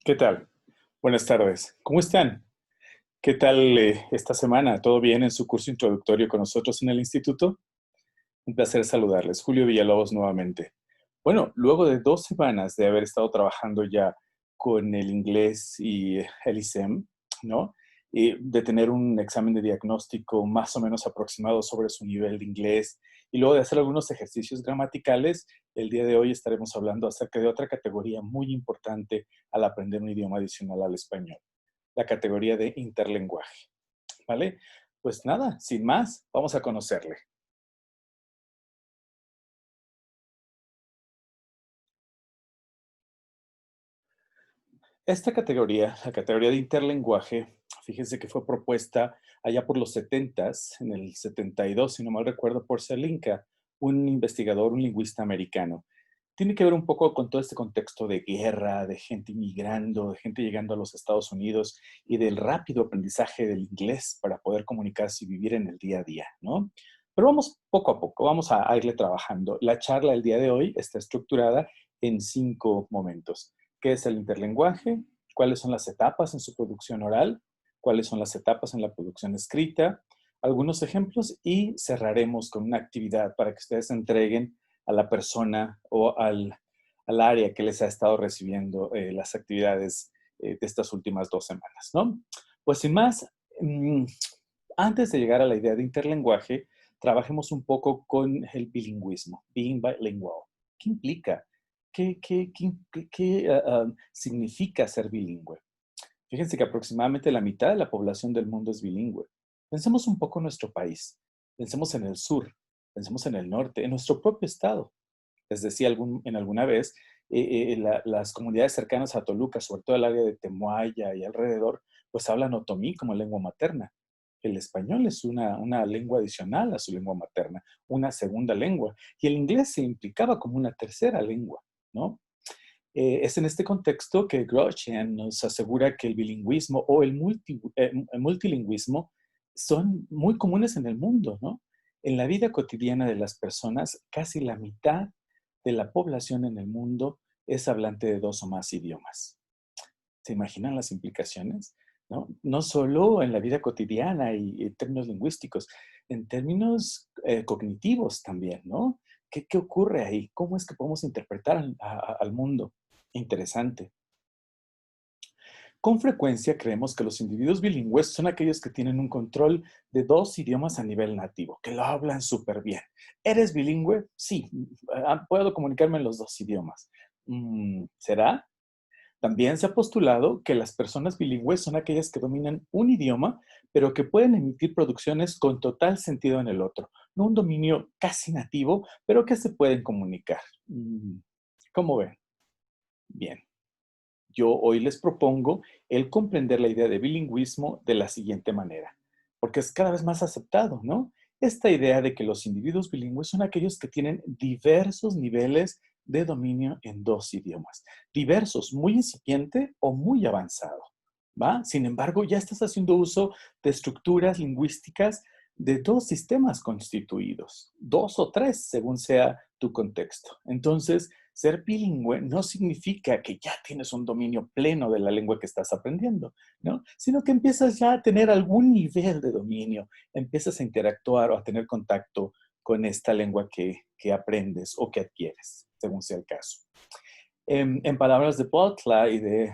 ¿Qué tal? Buenas tardes. ¿Cómo están? ¿Qué tal esta semana? ¿Todo bien en su curso introductorio con nosotros en el instituto? Un placer saludarles. Julio Villalobos nuevamente. Bueno, luego de 2 semanas de haber estado trabajando ya con el inglés y el ISEM, ¿no? Y de tener un examen de diagnóstico más o menos aproximado sobre su nivel de inglés y luego de hacer algunos ejercicios gramaticales, el día de hoy estaremos hablando acerca de otra categoría muy importante al aprender un idioma adicional al español, la categoría de interlenguaje, ¿vale? Pues nada, sin más, vamos a conocerle. Esta categoría, la categoría de interlenguaje, fíjense que fue propuesta allá por los 70s, en el 72, si no mal recuerdo, por Selinka, un investigador, un lingüista americano. Tiene que ver un poco con todo este contexto de guerra, de gente inmigrando, de gente llegando a los Estados Unidos y del rápido aprendizaje del inglés para poder comunicarse y vivir en el día a día, ¿no? Pero vamos poco a poco, vamos a irle trabajando. La charla del día de hoy está estructurada en 5 momentos. ¿Qué es el interlenguaje? ¿Cuáles son las etapas en su producción oral? ¿Cuáles son las etapas en la producción escrita? Algunos ejemplos y cerraremos con una actividad para que ustedes entreguen a la persona o al área que les ha estado recibiendo las actividades de estas últimas 2 semanas, ¿no? Pues sin más, mm, antes de llegar a la idea de interlenguaje, trabajemos un poco con el bilingüismo, being bilingual. ¿Qué implica? ¿Qué significa ser bilingüe? Fíjense que aproximadamente la mitad de la población del mundo es bilingüe. Pensemos un poco en nuestro país. Pensemos en el sur, pensemos en el norte, en nuestro propio estado. Les decía en alguna vez, las comunidades cercanas a Toluca, sobre todo el área de Temoaya y alrededor, pues hablan otomí como lengua materna. El español es una lengua adicional a su lengua materna, una segunda lengua. Y el inglés se implicaba como una tercera lengua, ¿no? Es en este contexto que Grotian nos asegura que el bilingüismo o el multilingüismo son muy comunes en el mundo, ¿no? En la vida cotidiana de las personas, casi la mitad de la población en el mundo es hablante de 2 o más idiomas. ¿Se imaginan las implicaciones? ¿No? No solo en la vida cotidiana y en términos lingüísticos, en términos cognitivos también, ¿no? ¿Qué ocurre ahí? ¿Cómo es que podemos interpretar al mundo? Interesante. Con frecuencia creemos que los individuos bilingües son aquellos que tienen un control de 2 idiomas a nivel nativo, que lo hablan súper bien. ¿Eres bilingüe? Sí, puedo comunicarme en los 2 idiomas. ¿Será? También se ha postulado que las personas bilingües son aquellas que dominan un idioma, pero que pueden emitir producciones con total sentido en el otro. No un dominio casi nativo, pero que se pueden comunicar. ¿Cómo ven? Bien. Yo hoy les propongo el comprender la idea de bilingüismo de la siguiente manera, porque es cada vez más aceptado, ¿no? Esta idea de que los individuos bilingües son aquellos que tienen diversos niveles de dominio en 2 idiomas, diversos, muy incipiente o muy avanzado, ¿va? Sin embargo, ya estás haciendo uso de estructuras lingüísticas de 2 sistemas constituidos, 2 o 3, según sea tu contexto. Entonces, ser bilingüe no significa que ya tienes un dominio pleno de la lengua que estás aprendiendo, ¿no? Sino que empiezas ya a tener algún nivel de dominio, empiezas a interactuar o a tener contacto con esta lengua que aprendes o que adquieres, según sea el caso. En palabras de Butler y de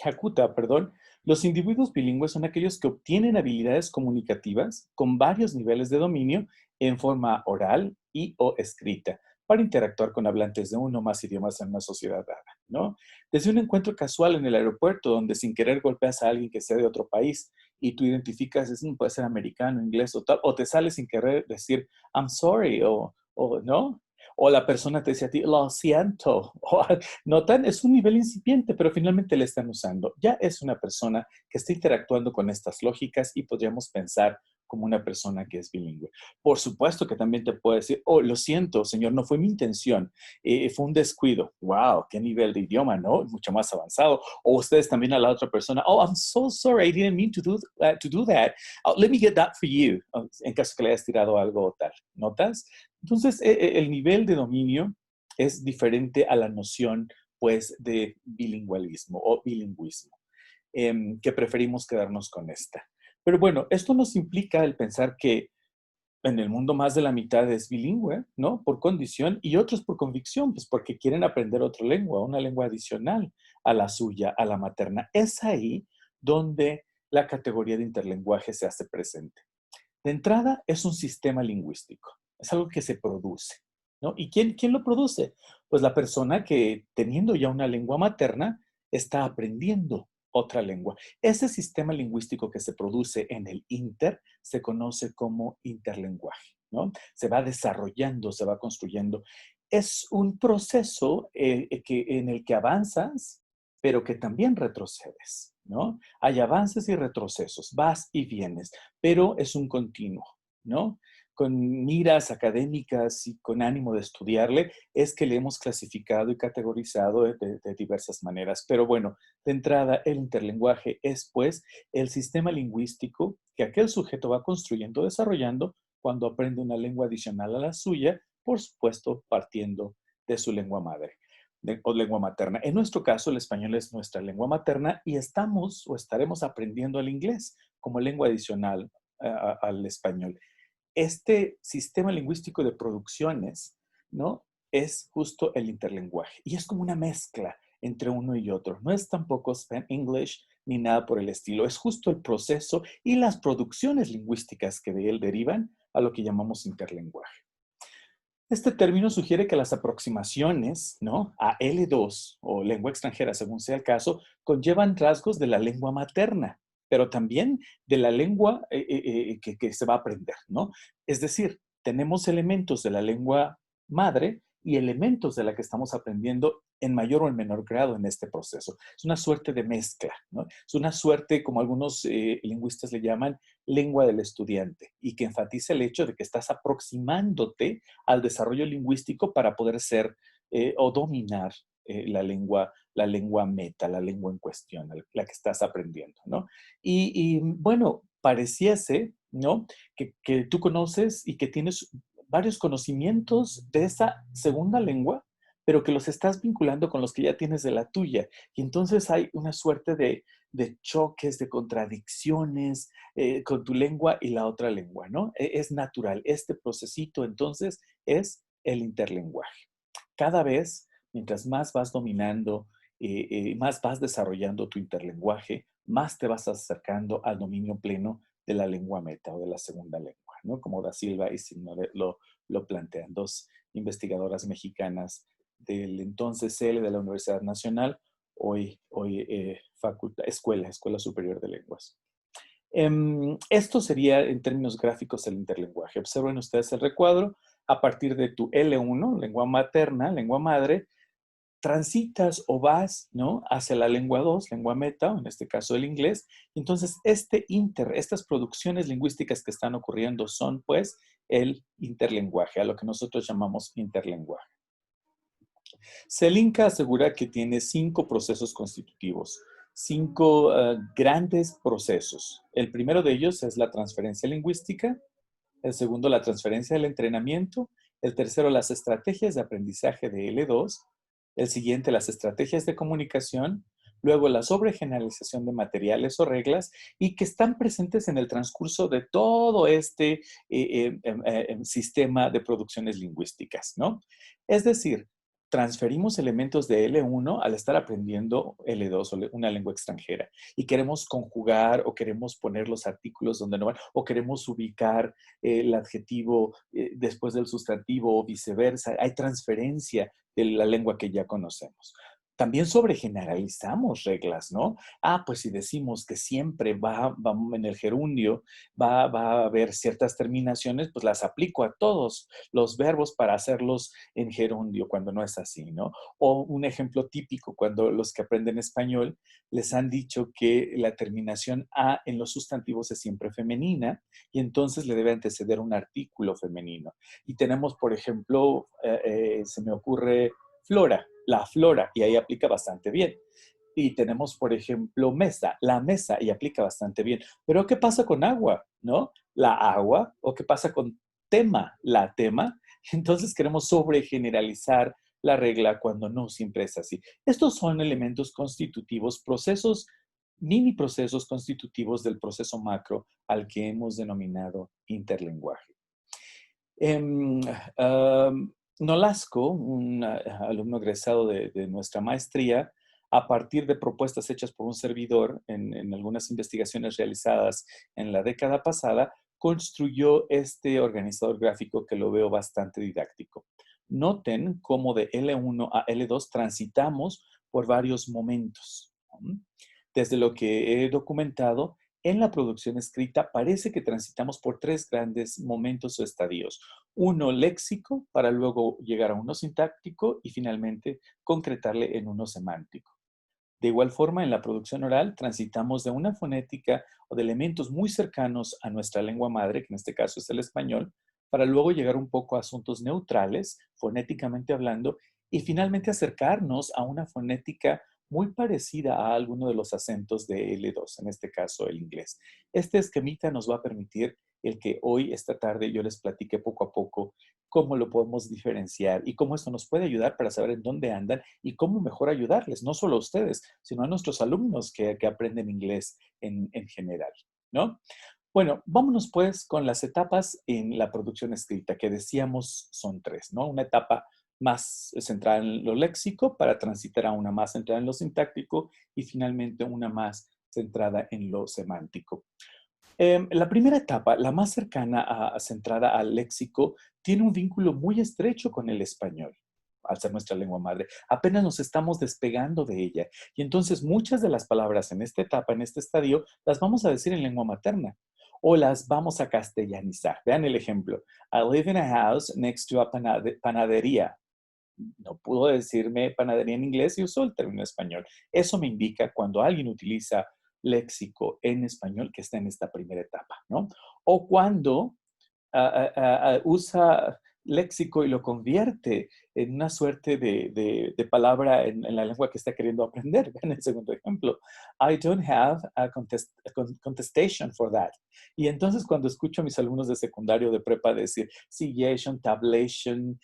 Hakuta, perdón, los individuos bilingües son aquellos que obtienen habilidades comunicativas con varios niveles de dominio en forma oral y o escrita para interactuar con hablantes de uno o más idiomas en una sociedad dada, ¿no? Desde un encuentro casual en el aeropuerto donde sin querer golpeas a alguien que sea de otro país y tú identificas, puede ser americano, inglés o tal, o te sale sin querer decir I'm sorry o ¿no? O la persona te dice a ti, lo siento, o notan, es un nivel incipiente, pero finalmente le están usando. Ya es una persona que está interactuando con estas lógicas y podríamos pensar como una persona que es bilingüe. Por supuesto que también te puede decir, oh, lo siento, señor, no fue mi intención, fue un descuido. Wow, qué nivel de idioma, ¿no? Mucho más avanzado. O ustedes también a la otra persona, oh, I'm so sorry, I didn't mean to do that. Oh, let me get that for you, en caso que le hayas tirado algo o tal. ¿Notas? Entonces, el nivel de dominio es diferente a la noción pues, de bilingüismo o bilingüismo, que preferimos quedarnos con esta. Pero bueno, esto nos implica el pensar que en el mundo más de la mitad es bilingüe, ¿no? Por condición y otros por convicción, pues porque quieren aprender otra lengua, una lengua adicional a la suya, a la materna. Es ahí donde la categoría de interlenguaje se hace presente. De entrada, es un sistema lingüístico, es algo que se produce, ¿no? ¿Y quién lo produce? Pues la persona que, teniendo ya una lengua materna, está aprendiendo otra lengua. Ese sistema lingüístico que se produce en el inter se conoce como interlenguaje, ¿no? Se va desarrollando, se va construyendo. Es un proceso en el que avanzas, pero que también retrocedes, ¿no? Hay avances y retrocesos, vas y vienes, pero es un continuo, ¿no? Con miras académicas y con ánimo de estudiarle, es que le hemos clasificado y categorizado de diversas maneras. Pero bueno, de entrada, el interlenguaje es, pues, el sistema lingüístico que aquel sujeto va construyendo, desarrollando, cuando aprende una lengua adicional a la suya, por supuesto, partiendo de su lengua madre o lengua materna. En nuestro caso, el español es nuestra lengua materna y estamos o estaremos aprendiendo el inglés como lengua adicional al español. Este sistema lingüístico de producciones, ¿no? Es justo el interlenguaje y es como una mezcla entre uno y otro. No es tampoco Spanglish ni nada por el estilo. Es justo el proceso y las producciones lingüísticas que de él derivan a lo que llamamos interlenguaje. Este término sugiere que las aproximaciones, ¿no?, a L2 o lengua extranjera, según sea el caso, conllevan rasgos de la lengua materna, pero también de la lengua que se va a aprender, ¿no? Es decir, tenemos elementos de la lengua madre y elementos de la que estamos aprendiendo en mayor o en menor grado en este proceso. Es una suerte de mezcla, ¿no? Es una suerte, como algunos lingüistas le llaman, lengua del estudiante, y que enfatiza el hecho de que estás aproximándote al desarrollo lingüístico para poder ser o dominar la lengua meta, la lengua en cuestión, la que estás aprendiendo, ¿no? Y bueno, pareciese, ¿no?, que tú conoces y que tienes varios conocimientos de esa segunda lengua, pero que los estás vinculando con los que ya tienes de la tuya. Y entonces hay una suerte de choques, de contradicciones con tu lengua y la otra lengua, ¿no? Es natural. Este procesito entonces es el interlenguaje. Cada vez, mientras más vas dominando, más vas desarrollando tu interlenguaje, más te vas acercando al dominio pleno de la lengua meta o de la segunda lengua, ¿no? Como Da Silva y Signoret lo plantean, dos investigadoras mexicanas del entonces CELE de la Universidad Nacional, hoy Escuela Superior de Lenguas. Esto sería, en términos gráficos, el interlenguaje. Observen ustedes el recuadro. A partir de tu L1, lengua materna, lengua madre, transitas o vas, ¿no?, hacia la lengua 2, lengua meta, o en este caso el inglés. Entonces, estas producciones lingüísticas que están ocurriendo son, pues, el interlenguaje, a lo que nosotros llamamos interlenguaje. Selinka asegura que tiene 5 procesos constitutivos, 5 grandes procesos. El primero de ellos es la transferencia lingüística, el segundo la transferencia del entrenamiento, el tercero las estrategias de aprendizaje de L2, el siguiente las estrategias de comunicación, luego la sobregeneralización de materiales o reglas y que están presentes en el transcurso de todo este sistema de producciones lingüísticas, ¿no? Es decir, transferimos elementos de L1 al estar aprendiendo L2 o una lengua extranjera y queremos conjugar o queremos poner los artículos donde no van o queremos ubicar el adjetivo después del sustantivo o viceversa. Hay transferencia de la lengua que ya conocemos. También sobregeneralizamos reglas, ¿no? Pues si decimos que siempre va en el gerundio, va a haber ciertas terminaciones, pues las aplico a todos los verbos para hacerlos en gerundio, cuando no es así, ¿no? O un ejemplo típico, cuando los que aprenden español les han dicho que la terminación a en los sustantivos es siempre femenina y entonces le debe anteceder un artículo femenino. Y tenemos, por ejemplo, se me ocurre flora, la flora, y ahí aplica bastante bien. Y tenemos, por ejemplo, mesa, la mesa, y aplica bastante bien. Pero ¿qué pasa con agua? ¿No? La agua, o ¿qué pasa con tema? La tema. Entonces queremos sobregeneralizar la regla cuando no siempre es así. Estos son elementos constitutivos, procesos, mini procesos constitutivos del proceso macro al que hemos denominado interlenguaje. Em, Nolasco, un alumno egresado de nuestra maestría, a partir de propuestas hechas por un servidor en algunas investigaciones realizadas en la década pasada, construyó este organizador gráfico que lo veo bastante didáctico. Noten cómo de L1 a L2 transitamos por varios momentos. Desde lo que he documentado, en la producción escrita parece que transitamos por tres grandes momentos o estadios. Uno léxico, para luego llegar a uno sintáctico y finalmente concretarle en uno semántico. De igual forma, en la producción oral transitamos de una fonética o de elementos muy cercanos a nuestra lengua madre, que en este caso es el español, para luego llegar un poco a asuntos neutrales, fonéticamente hablando, y finalmente acercarnos a una fonética muy parecida a alguno de los acentos de L2, en este caso el inglés. Este esquemita nos va a permitir el que hoy, esta tarde, yo les platique poco a poco cómo lo podemos diferenciar y cómo esto nos puede ayudar para saber en dónde andan y cómo mejor ayudarles, no solo a ustedes, sino a nuestros alumnos que aprenden inglés en general, ¿no? Bueno, vámonos pues con las etapas en la producción escrita, que decíamos son tres, ¿no? Una etapa más centrada en lo léxico para transitar a una más centrada en lo sintáctico y finalmente una más centrada en lo semántico. La primera etapa, la más cercana centrada al léxico, tiene un vínculo muy estrecho con el español, al ser nuestra lengua madre. Apenas nos estamos despegando de ella. Y entonces muchas de las palabras en esta etapa, en este estadio, las vamos a decir en lengua materna o las vamos a castellanizar. Vean el ejemplo. I live in a house next to a panadería. No pudo decirme panadería en inglés y usó el término español. Eso me indica cuando alguien utiliza léxico en español que está en esta primera etapa, ¿no? O cuando usa léxico y lo convierte en una suerte de palabra en la lengua que está queriendo aprender. Vean el segundo ejemplo. I don't have a contestation for that. Y entonces cuando escucho a mis alumnos de secundario, de prepa decir sillation, tablation,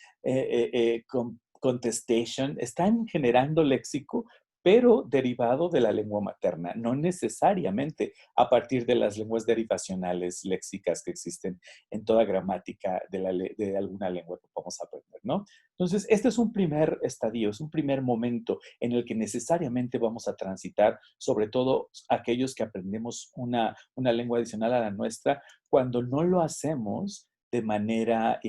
contestation, están generando léxico, pero derivado de la lengua materna, no necesariamente a partir de las lenguas derivacionales léxicas que existen en toda gramática de alguna lengua que podamos aprender, ¿no? Entonces, este es un primer estadio, es un primer momento en el que necesariamente vamos a transitar, sobre todo aquellos que aprendemos una lengua adicional a la nuestra, cuando no lo hacemos de manera,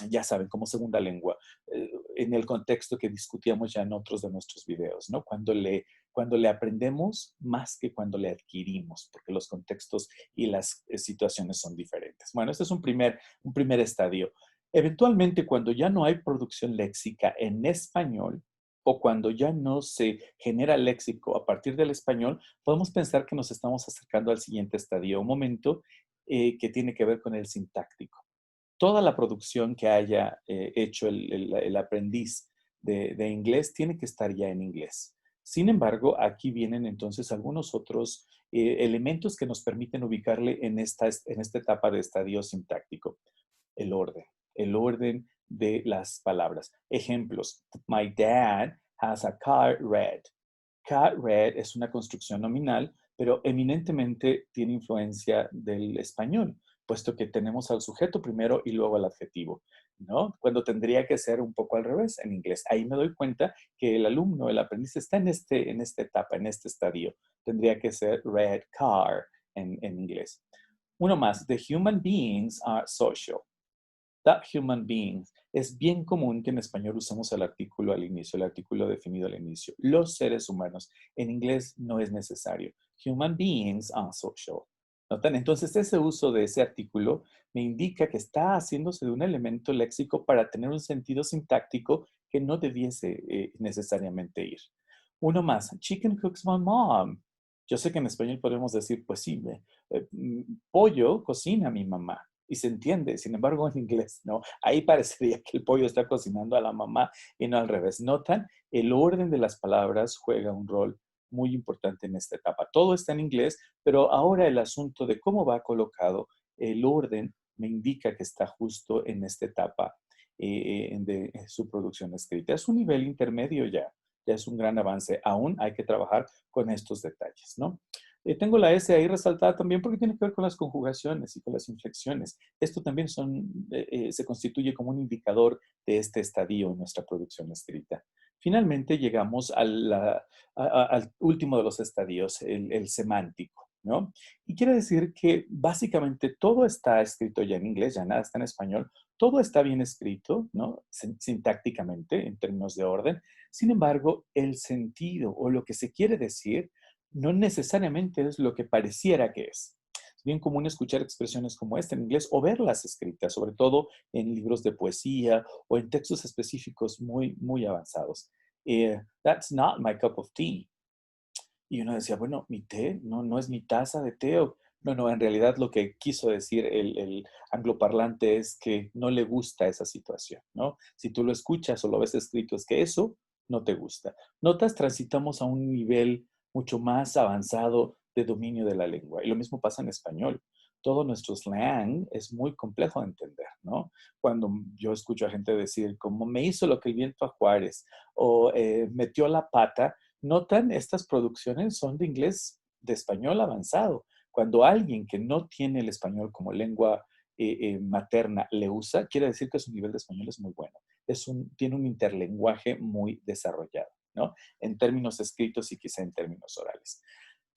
ya saben, como segunda lengua, en el contexto que discutíamos ya en otros de nuestros videos, ¿no? Cuando le aprendemos más que cuando le adquirimos, porque los contextos y las situaciones son diferentes. Bueno, este es un primer estadio. Eventualmente, cuando ya no hay producción léxica en español o cuando ya no se genera léxico a partir del español, podemos pensar que nos estamos acercando al siguiente estadio, un momento que tiene que ver con el sintáctico. Toda la producción que haya hecho el aprendiz de inglés tiene que estar ya en inglés. Sin embargo, aquí vienen entonces algunos otros elementos que nos permiten ubicarle en esta etapa de estadio sintáctico. El orden, el orden de las palabras. Ejemplos. My dad has a car red. Car red es una construcción nominal, pero eminentemente tiene influencia del español, puesto que tenemos al sujeto primero y luego al adjetivo, ¿no? Cuando tendría que ser un poco al revés en inglés. Ahí me doy cuenta que el alumno, el aprendiz, está en esta etapa, en este estadio. Tendría que ser red car en inglés. Uno más. The human beings are social. That human beings. Es bien común que en español usemos el artículo al inicio, el artículo definido al inicio. Los seres humanos. En inglés no es necesario. Human beings are social. ¿Notan? Entonces, ese uso de ese artículo me indica que está haciéndose de un elemento léxico para tener un sentido sintáctico que no debiese necesariamente ir. Uno más. Chicken cooks my mom. Yo sé que en español podemos decir, pues sí, pollo cocina mi mamá y se entiende. Sin embargo, en inglés, ¿no? Ahí parecería que el pollo está cocinando a la mamá y no al revés. Notan, el orden de las palabras juega un rol muy importante en esta etapa. Todo está en inglés, pero ahora el asunto de cómo va colocado, el orden me indica que está justo en esta etapa de su producción escrita. Es un nivel intermedio ya, ya es un gran avance. Aún hay que trabajar con estos detalles, ¿no? Tengo la S ahí resaltada también porque tiene que ver con las conjugaciones y con las inflexiones. Esto también se constituye como un indicador de este estadio en nuestra producción escrita. Finalmente llegamos al último de los estadios, el semántico, ¿no? Y quiere decir que básicamente todo está escrito ya en inglés, ya nada está en español, todo está bien escrito, ¿no? Sintácticamente, en términos de orden. Sin embargo, el sentido o lo que se quiere decir no necesariamente es lo que pareciera que es. Es bien común escuchar expresiones como esta en inglés o verlas escritas, sobre todo en libros de poesía o en textos específicos muy, muy avanzados. That's not my cup of tea. Y uno decía, bueno, mi té no es mi taza de té. No, en realidad lo que quiso decir el angloparlante es que no le gusta esa situación, ¿no? Si tú lo escuchas o lo ves escrito, es que eso no te gusta. Notas, transitamos a un nivel mucho más avanzado de dominio de la lengua. Y lo mismo pasa en español. Todo nuestro slang es muy complejo de entender, ¿no? Cuando yo escucho a gente decir, como me hizo lo que el viento a Juárez, o metió la pata, notan, estas producciones son de inglés, de español avanzado. Cuando alguien que no tiene el español como lengua materna le usa, quiere decir que su nivel de español es muy bueno. Tiene un interlenguaje muy desarrollado, ¿no? En términos escritos y quizá en términos orales.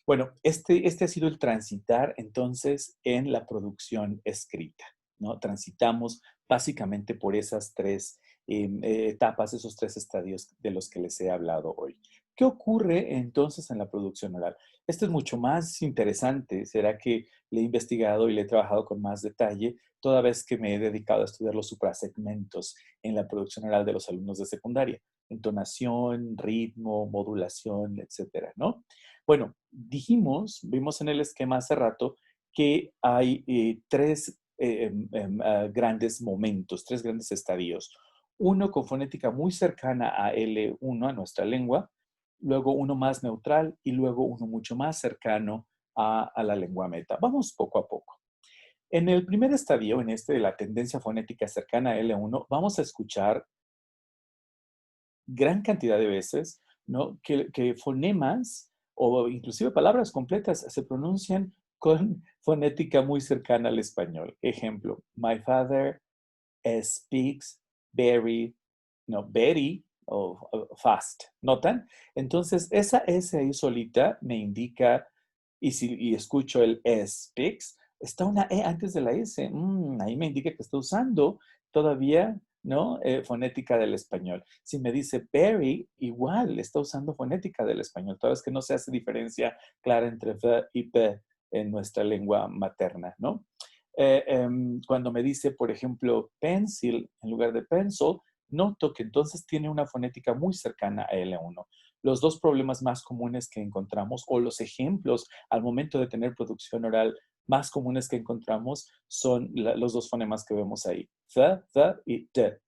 Bueno, este ha sido el transitar entonces en la producción escrita, ¿no? Transitamos básicamente por esas tres etapas, esos tres estadios de los que les he hablado hoy. ¿Qué ocurre entonces en la producción oral? Esto es mucho más interesante. Será que le he investigado y le he trabajado con más detalle, toda vez que me he dedicado a estudiar los suprasegmentos en la producción oral de los alumnos de secundaria. Entonación, ritmo, modulación, etcétera, ¿no? Bueno, vimos en el esquema hace rato que hay tres grandes momentos, tres grandes estadios. Uno con fonética muy cercana a L1, a nuestra lengua, luego uno más neutral y luego uno mucho más cercano a la lengua meta. Vamos poco a poco. En el primer estadio, en este de la tendencia fonética cercana a L1, vamos a escuchar gran cantidad de veces, ¿no? Que fonemas o inclusive palabras completas se pronuncian con fonética muy cercana al español. Ejemplo, my father speaks very, no, very o fast. ¿Notan? Entonces, esa S ahí solita me indica, y escucho el speaks, está una E antes de la S. Ahí me indica que está usando todavía, ¿no? Fonética del español. Si me dice very, igual está usando fonética del español. Toda vez que no se hace diferencia clara entre V y P en nuestra lengua materna, ¿no? Cuando me dice, por ejemplo, pencil en lugar de pencil, noto que entonces tiene una fonética muy cercana a L1. Los dos problemas más comunes que encontramos, o los ejemplos al momento de tener producción oral más comunes que encontramos, son los dos fonemas que vemos ahí. The y the.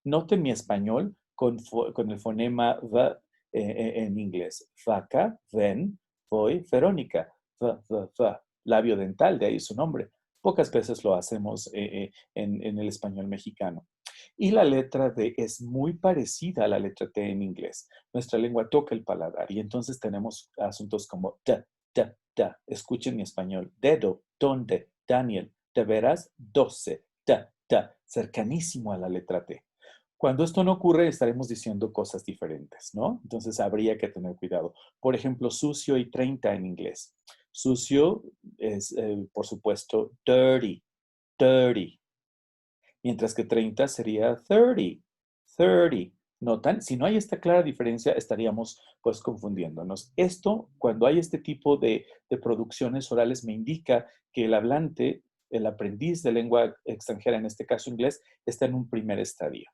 Note mi español con el fonema the en inglés. Vaca, ven, voy, Verónica. The. Labio dental, de ahí su nombre. Pocas veces lo hacemos en el español mexicano. Y la letra D es muy parecida a la letra T en inglés. Nuestra lengua toca el paladar y entonces tenemos asuntos como t. Escuchen mi español. Dedo, donde, Daniel, de veras, 12, t. Cercanísimo a la letra T. Cuando esto no ocurre, estaremos diciendo cosas diferentes, ¿no? Entonces habría que tener cuidado. Por ejemplo, sucio y 30 en inglés. Sucio es, por supuesto, dirty. Mientras que 30 sería 30. ¿Notan? Si no hay esta clara diferencia, estaríamos pues confundiéndonos. Esto, cuando hay este tipo de producciones orales, me indica que el hablante, el aprendiz de lengua extranjera, en este caso inglés, está en un primer estadio.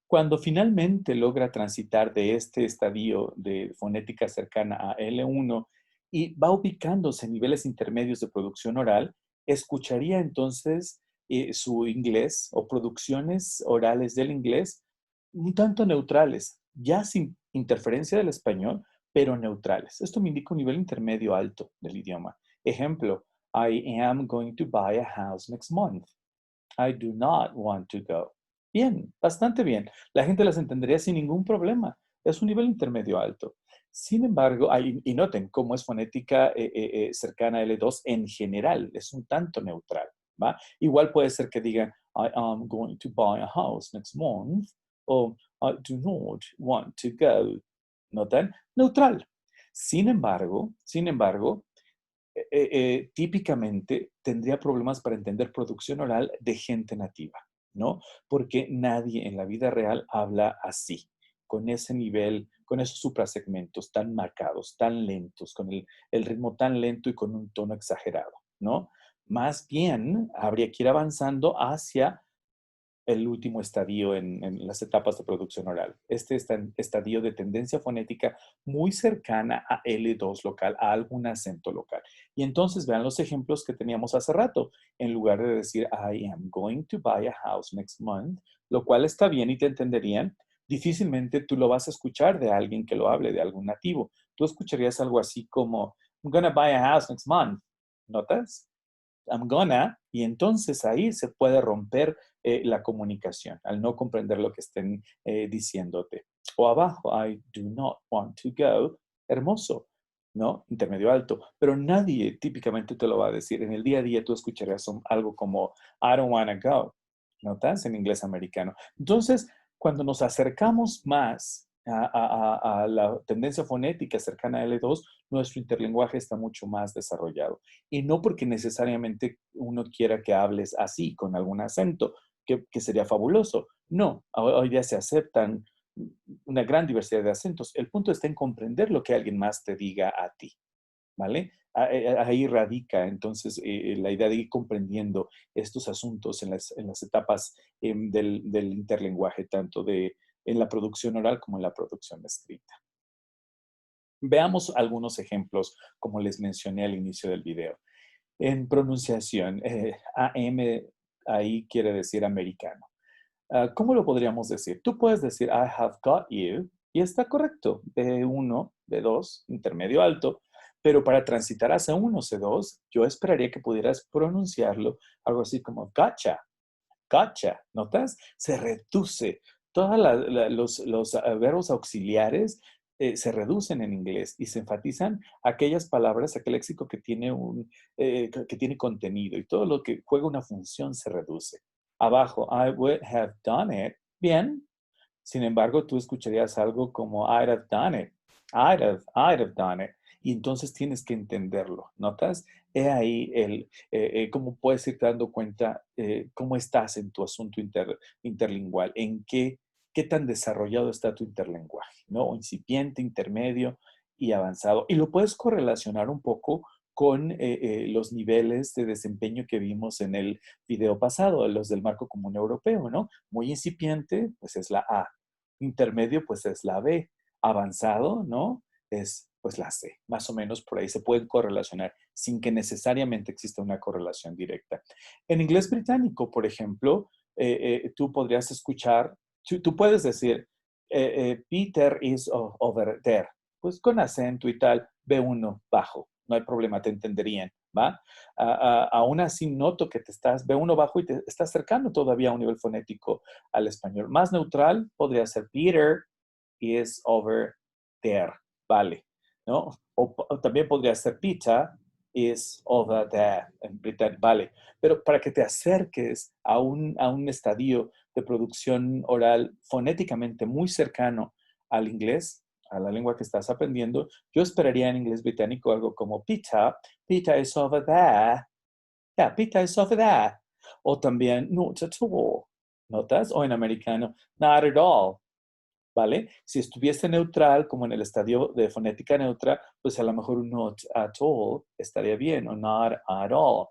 Cuando finalmente logra transitar de este estadio de fonética cercana a L1 y va ubicándose en niveles intermedios de producción oral, escucharía entonces su inglés o producciones orales del inglés un tanto neutrales, ya sin interferencia del español, pero neutrales. Esto me indica un nivel intermedio alto del idioma. Ejemplo, I am going to buy a house next month. I do not want to go. Bien, bastante bien. La gente las entendería sin ningún problema. Es un nivel intermedio alto. Sin embargo, y noten cómo es fonética cercana a L2 en general, es un tanto neutral, ¿va? Igual puede ser que digan, I am going to buy a house next month, o I do not want to go. ¿Notan? Neutral. Sin embargo, típicamente tendría problemas para entender producción oral de gente nativa, ¿no? Porque nadie en la vida real habla así, con ese nivel, con esos suprasegmentos tan marcados, tan lentos, con el ritmo tan lento y con un tono exagerado, ¿no? Más bien, habría que ir avanzando hacia el último estadio en las etapas de producción oral. Este estadio de tendencia fonética muy cercana a L2 local, a algún acento local. Y entonces vean los ejemplos que teníamos hace rato. En lugar de decir, I am going to buy a house next month, lo cual está bien y te entenderían, difícilmente tú lo vas a escuchar de alguien que lo hable, de algún nativo. Tú escucharías algo así como, I'm gonna buy a house next month. ¿Notas? I'm gonna, y entonces ahí se puede romper la comunicación al no comprender lo que estén diciéndote. O abajo, I do not want to go, hermoso, ¿no? Intermedio alto, pero nadie típicamente te lo va a decir. En el día a día tú escucharías algo como I don't want to go, ¿notas? En inglés americano. Entonces, cuando nos acercamos más a la tendencia fonética cercana a L2, nuestro interlenguaje está mucho más desarrollado. Y no porque necesariamente uno quiera que hables así, con algún acento, que sería fabuloso. No, hoy día se aceptan una gran diversidad de acentos. El punto está en comprender lo que alguien más te diga a ti, ¿vale? Ahí radica entonces la idea de ir comprendiendo estos asuntos en las etapas del interlenguaje, tanto en la producción oral como en la producción escrita. Veamos algunos ejemplos, como les mencioné al inicio del video. En pronunciación, AM ahí quiere decir americano. ¿Cómo lo podríamos decir? Tú puedes decir I have got you y está correcto. B1, B2, intermedio alto. Pero para transitar hacia 1, C2, yo esperaría que pudieras pronunciarlo algo así como gotcha, gotcha. ¿Notas? Se reduce. Todos los verbos auxiliares se reducen en inglés y se enfatizan aquellas palabras, aquel léxico que tiene, que tiene contenido y todo lo que juega una función se reduce. Abajo, I would have done it. Bien. Sin embargo, tú escucharías algo como I'd have done it. I'd have done it. Y entonces tienes que entenderlo. ¿Notas? He ahí cómo puedes irte dando cuenta cómo estás en tu asunto interlingual, en qué tan desarrollado está tu interlenguaje, ¿no? Incipiente, intermedio y avanzado. Y lo puedes correlacionar un poco con los niveles de desempeño que vimos en el video pasado, los del marco común europeo, ¿no? Muy incipiente, pues es la A. Intermedio, pues es la B. Avanzado, ¿no? Es pues la C. Más o menos por ahí se pueden correlacionar sin que necesariamente exista una correlación directa. En inglés británico, por ejemplo, tú podrías escuchar, tú puedes decir, Peter is over there. Pues con acento y tal, B1 bajo. No hay problema, te entenderían, ¿va? Aún así noto que te estás, B1 bajo y te estás acercando todavía a un nivel fonético al español. Más neutral podría ser Peter is over there, vale, ¿no? O también podría ser Peter is over there, en británico, vale. Pero para que te acerques a un estadio de producción oral fonéticamente muy cercano al inglés, a la lengua que estás aprendiendo, yo esperaría en inglés británico algo como Peter is over there. Yeah, Peter is over there. O también not at all. ¿Notas? O en americano, not at all. ¿Vale? Si estuviese neutral, como en el estadio de fonética neutra, pues a lo mejor un not at all estaría bien, o not at all,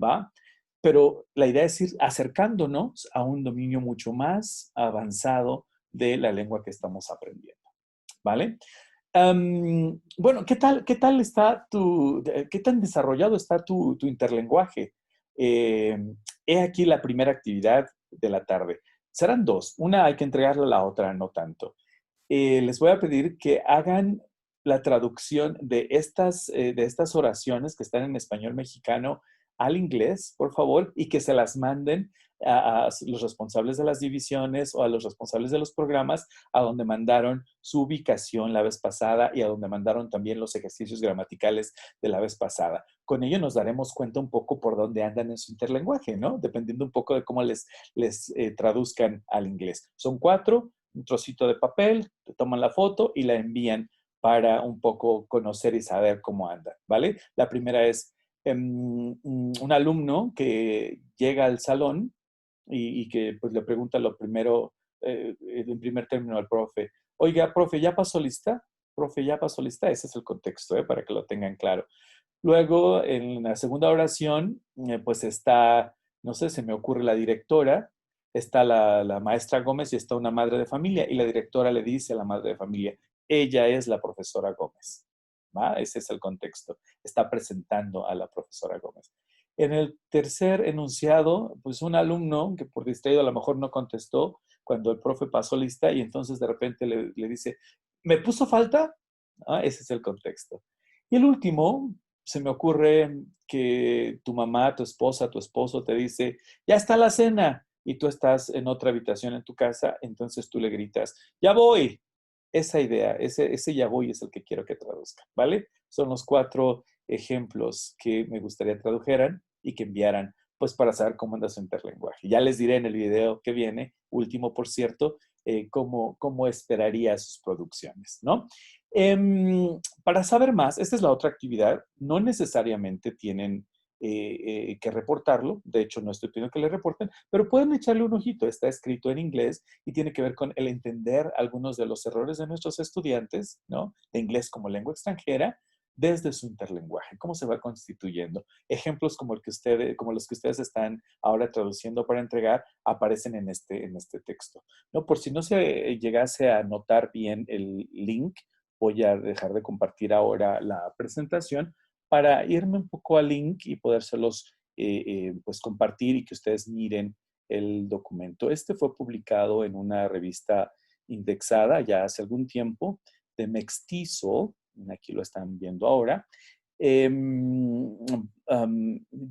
¿va? Pero la idea es ir acercándonos a un dominio mucho más avanzado de la lengua que estamos aprendiendo, ¿vale? Bueno, ¿qué tal está qué tan desarrollado está tu interlenguaje? Eh, He aquí la primera actividad de la tarde. Serán dos. Una hay que entregarla, la otra no tanto. Les voy a pedir que hagan la traducción de estas oraciones que están en español mexicano al inglés, por favor, y que se las manden a los responsables de las divisiones o a los responsables de los programas a donde mandaron su ubicación la vez pasada y a donde mandaron también los ejercicios gramaticales de la vez pasada. Con ello nos daremos cuenta un poco por dónde andan en su interlenguaje, ¿no? Dependiendo un poco de cómo les traduzcan al inglés. Son 4, un trocito de papel, te toman la foto y la envían para un poco conocer y saber cómo andan, ¿vale? La primera es un alumno que llega al salón y que pues le pregunta lo primero, en primer término al profe, oiga, profe, ¿ya pasó lista? Profe, ¿ya pasó lista? Ese es el contexto, para que lo tengan claro. Luego, en la segunda oración, pues está, no sé, se me ocurre la directora, está la maestra Gómez y está una madre de familia, y la directora le dice a la madre de familia, ella es la profesora Gómez. ¿Va? Ese es el contexto. Está presentando a la profesora Gómez. En el tercer enunciado, pues un alumno que por distraído a lo mejor no contestó cuando el profe pasó lista y entonces de repente le dice, ¿me puso falta? ¿Ah? Ese es el contexto. Y el último, se me ocurre que tu mamá, tu esposa, tu esposo te dice, ya está la cena, y tú estás en otra habitación en tu casa, entonces tú le gritas, ya voy. Esa idea, ese ya voy es el que quiero que traduzca, ¿vale? Son los 4 ejemplos que me gustaría tradujeran y que enviaran, pues para saber cómo anda su interlenguaje. Ya les diré en el video que viene, último por cierto, cómo esperaría sus producciones, ¿no? Para saber más, esta es la otra actividad, no necesariamente tienen que reportarlo, de hecho no estoy pidiendo que le reporten, pero pueden echarle un ojito, está escrito en inglés y tiene que ver con el entender algunos de los errores de nuestros estudiantes, ¿no? De inglés como lengua extranjera, desde su interlenguaje, cómo se va constituyendo. Ejemplos como, como los que ustedes están ahora traduciendo para entregar aparecen en este texto. ¿No? Por si no se llegase a notar bien el link, voy a dejar de compartir ahora la presentación para irme un poco al link y podérselos pues compartir y que ustedes miren el documento. Este fue publicado en una revista indexada ya hace algún tiempo de Mestizo, aquí lo están viendo ahora.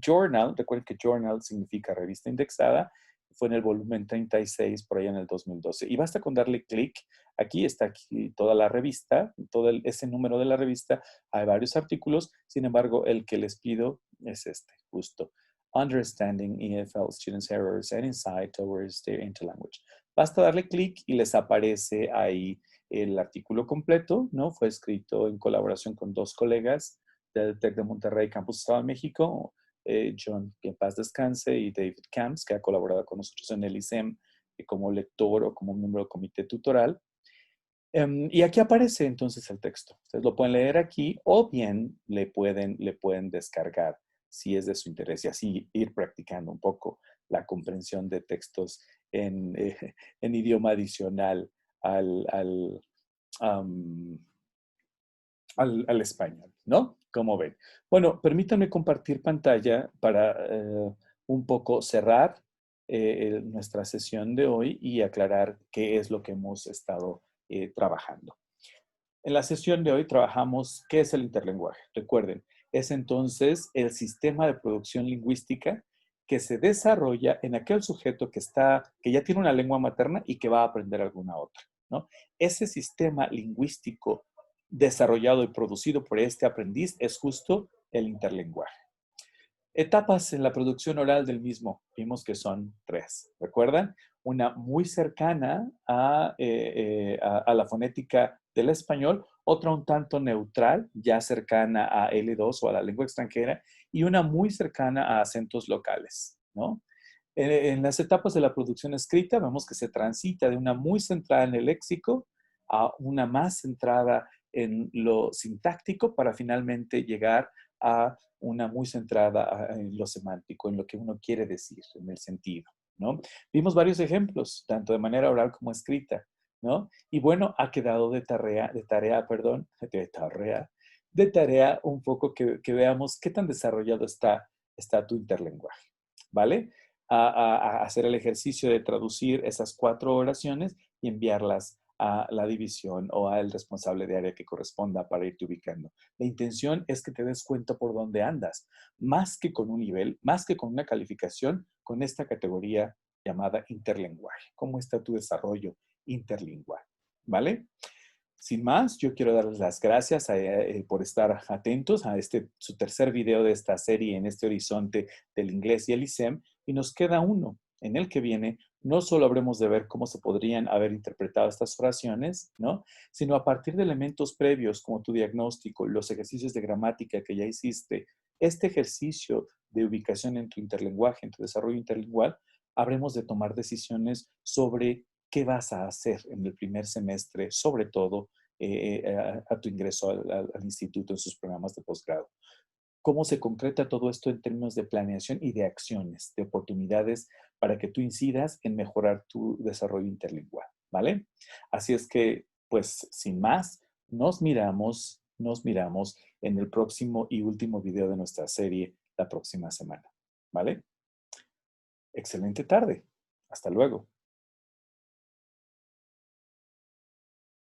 Journal, recuerden que journal significa revista indexada, fue en el volumen 36 por allá en el 2012. Y basta con darle clic, aquí está aquí toda la revista, ese número de la revista, hay varios artículos, sin embargo, el que les pido es este, justo. Understanding EFL Students' Errors and Insight Towards Their Interlanguage. Basta darle clic y les aparece ahí el artículo completo, ¿no? Fue escrito en colaboración con 2 colegas del TEC de Monterrey, Campus Estado de México, John, que en paz descanse, y David Camps, que ha colaborado con nosotros en el ISEM como lector o como miembro del comité tutoral. Y aquí aparece entonces el texto. Ustedes lo pueden leer aquí o bien le pueden descargar si es de su interés y así ir practicando un poco la comprensión de textos en, en idioma adicional al, um, al español, ¿no? Como ven. Bueno, permítanme compartir pantalla para un poco cerrar nuestra sesión de hoy y aclarar qué es lo que hemos estado trabajando. En la sesión de hoy trabajamos qué es el interlenguaje. Recuerden, es entonces el sistema de producción lingüística que se desarrolla en aquel sujeto que ya tiene una lengua materna y que va a aprender alguna otra, ¿no? Ese sistema lingüístico desarrollado y producido por este aprendiz es justo el interlenguaje. Etapas en la producción oral del mismo, vimos que son 3. ¿Recuerdan? Una muy cercana a la fonética del español, otra un tanto neutral, ya cercana a L2 o a la lengua extranjera, y una muy cercana a acentos locales, ¿no? En las etapas de la producción escrita vemos que se transita de una muy centrada en el léxico a una más centrada en lo sintáctico para finalmente llegar a una muy centrada en lo semántico, en lo que uno quiere decir, en el sentido, ¿no? Vimos varios ejemplos, tanto de manera oral como escrita, ¿no? Y bueno, ha quedado de tarea un poco que veamos qué tan desarrollado está tu interlenguaje, ¿vale? A hacer el ejercicio de traducir esas 4 oraciones y enviarlas a la división o al responsable de área que corresponda para irte ubicando. La intención es que te des cuenta por dónde andas, más que con un nivel, más que con una calificación, con esta categoría llamada interlenguaje. ¿Cómo está tu desarrollo interlingual? ¿Vale? Sin más, yo quiero darles las gracias por estar atentos a su tercer video de esta serie en este horizonte del inglés y el ISEM. Y nos queda uno. En el que viene, no solo habremos de ver cómo se podrían haber interpretado estas oraciones, ¿no? Sino a partir de elementos previos como tu diagnóstico, los ejercicios de gramática que ya hiciste, este ejercicio de ubicación en tu interlenguaje, en tu desarrollo interlingual, habremos de tomar decisiones sobre qué vas a hacer en el primer semestre, sobre todo a tu ingreso al instituto en sus programas de posgrado. ¿Cómo se concreta todo esto en términos de planeación y de acciones, de oportunidades para que tú incidas en mejorar tu desarrollo interlingual? ¿Vale? Así es que, pues, sin más, nos miramos en el próximo y último video de nuestra serie la próxima semana. ¿Vale? Excelente tarde. Hasta luego.